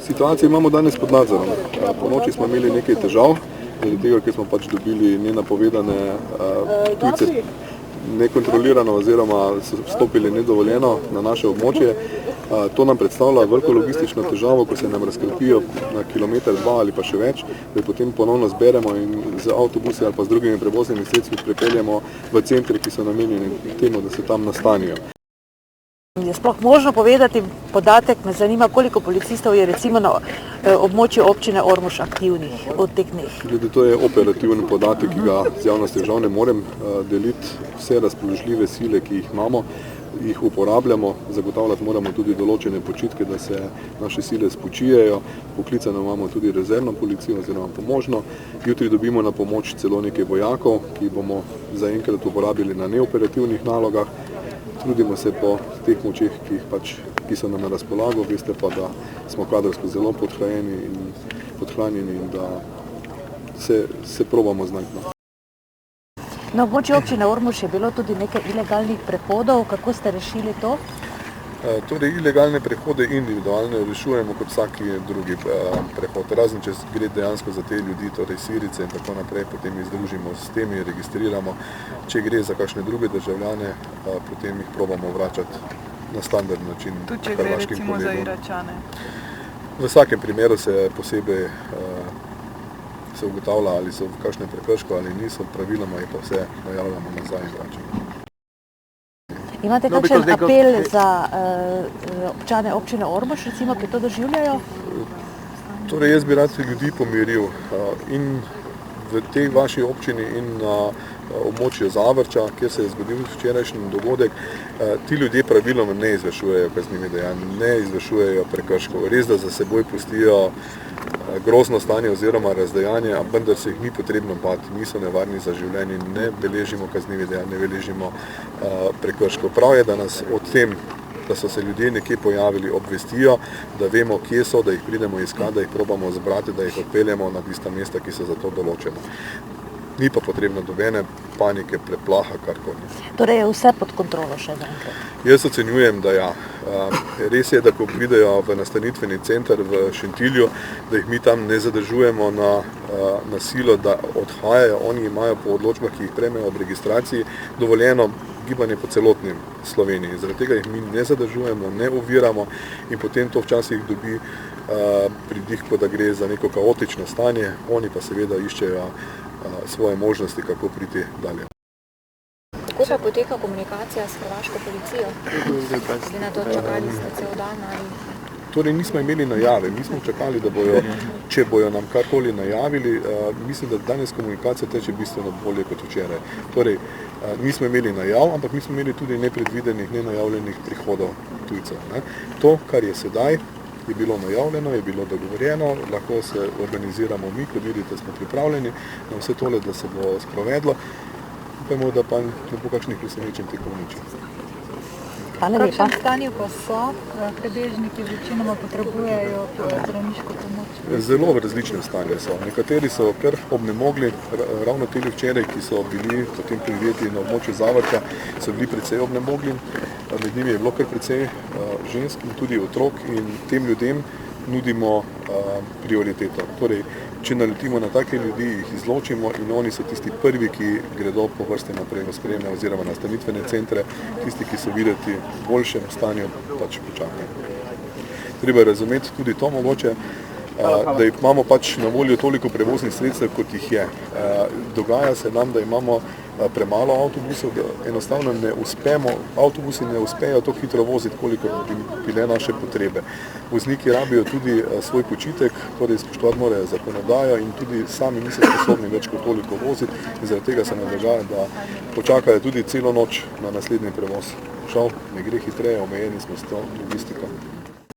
Situacijo imamo danes pod nadzorom. Po noči smo imeli nekaj težav, zaradi tega, ker smo pač dobili nenapovedane tujce nekontrolirano oziroma so vstopili nedovoljeno na naše območje. To nam predstavlja veliko logistično težavo, ko se nam razkrepijo na kilometer, dva ali pa še več, da potem ponovno zberemo in z avtobusi ali pa z drugimi prevoznimi sredstvi prepeljemo v centre, ki so namenjeni temu, da se tam nastanijo. Je sploh možno povedati podatek, me zanima, koliko policistov je recimo na območju občine Ormož aktivnih od teh dneh? Glede, to je operativni podatek, ki ga z javnostjo žal ne morem deliti. Vse razpoložljive sile, ki jih imamo, jih uporabljamo. Zagotavljati moramo tudi določene počitke, da se naše sile spočijejo. Poklicano imamo tudi rezervno policijo oziroma pomožno. Jutri dobimo na pomoč celo nekaj vojakov, ki bomo zaenkrat uporabili na neoperativnih nalogah. Trudimo se po teh močeh, ki so nam na razpolago. Veste pa, da smo kadrovsko zelo podhranjeni in da se probamo znajti. Na območju občine Ormož je bilo tudi nekaj ilegalnih prehodov. Kako ste rešili to? Torej, ilegalne prehode individualno rešujemo kot vsaki drugi prehod. Razen, če gre dejansko za te ljudi, torej Sirice in tako naprej, potem jih združimo s temi, registriramo. Če gre za kakšne druge državljane, potem jih probamo vračati na standardni način. Tudi če gre recimo za Iračane? V vsakem primeru se posebej se ugotavlja, ali so v kakšnem prekršku ali niso, praviloma jih pa vse najavljamo nazaj in vračamo. Imate kakšen apel za občane občine Ormož, recimo, ki to doživljajo? Torej, jaz bi rad ljudi pomiril in v tej vaši občini in na območju Zavrča, kjer se je zgodil včerajšnji dogodek, ti ljudje praviloma ne izvršujejo kaznivih dejanj, ne izvršujejo prekrškov. Res, da za seboj pustijo grozno stanje oziroma razdejanje, a vendar se jih ni potrebno bati, niso nevarni za življenje, ne beležimo kaznivih dejanj, ne beležimo prekrškov. Prav je, da nas o tem, da so se ljudje nekje pojavili, obvestijo, da vemo, kje so, da jih pridemo iskati, da jih probamo zbrati, da jih odpeljemo na tista mesta, ki so za to določena. Ni pa potrebno dobene panike, preplaha, karkoli. Torej je vse pod kontrolo še zaenkrat? Jaz ocenjujem, da ja. Res je, da ko pridejo v nastanitveni center v Šentilju, da jih mi tam ne zadržujemo na silo, da odhajajo. Oni imajo po odločbah, ki jih prejmejo ob registraciji, dovoljeno gibanje po celotni Sloveniji. Zaradi tega jih mi ne zadržujemo, ne oviramo in potem to včasih dobi pridih, ko da gre za neko kaotično stanje. Oni pa seveda iščejo svoje možnosti, kako priti dalje. Kako pa poteka komunikacija s hrvaško policijo? Glede na to, čakali ste cel dan ali... Torej, nismo imeli najave, mi smo čakali, da bojo, če bojo nam karkoli najavili, mislim, da danes komunikacija teče bistveno bolje kot včeraj. Torej, nismo imeli najav, ampak mi smo imeli tudi nepredvidenih, nenajavljenih prihodov tujcev. To, kar je sedaj, je bilo najavljeno, je bilo dogovorjeno, lahko se organiziramo mi, kot vidite, smo pripravljeni na vse tole, da se bo sprovedlo. Upajmo, da pa ne bo kakšnih presenečenj tekom noči. V kakšnem stanju pa so prebežniki, večinoma potrebujejo zdravniško pomoč? Zelo v različnem stanju so. Nekateri so kar obnemogli, ravno ti včeraj, ki so bili potem prijeti na območju Zavrča, so bili precej obnemogli. Med njimi je bilo kar precej žensk in tudi otrok in tem ljudem nudimo prioriteto. Torej, če naletimo na take ljudi, jih izločimo in oni so tisti prvi, ki gredo po vrste naprej v sprejemne oziroma nastanitvene centre, tisti, ki so videti v boljšem stanju, pač počakajo. Treba razumeti tudi to mogoče, da imamo pač na voljo toliko prevoznih sredstev, kot jih je. Dogaja se nam, da imamo premalo avtobusov, da enostavno avtobusi ne uspejo tako hitro voziti, koliko bi bile naše potrebe. Vozniki rabijo tudi svoj počitek, torej spoštovati morajo zakonodajo in tudi sami niso sposobni več kot toliko voziti in zaradi tega se nam dogaja, da počakajo tudi celo noč na naslednji prevoz. Žal ne gre hitreje, omejeni smo s to logistiko.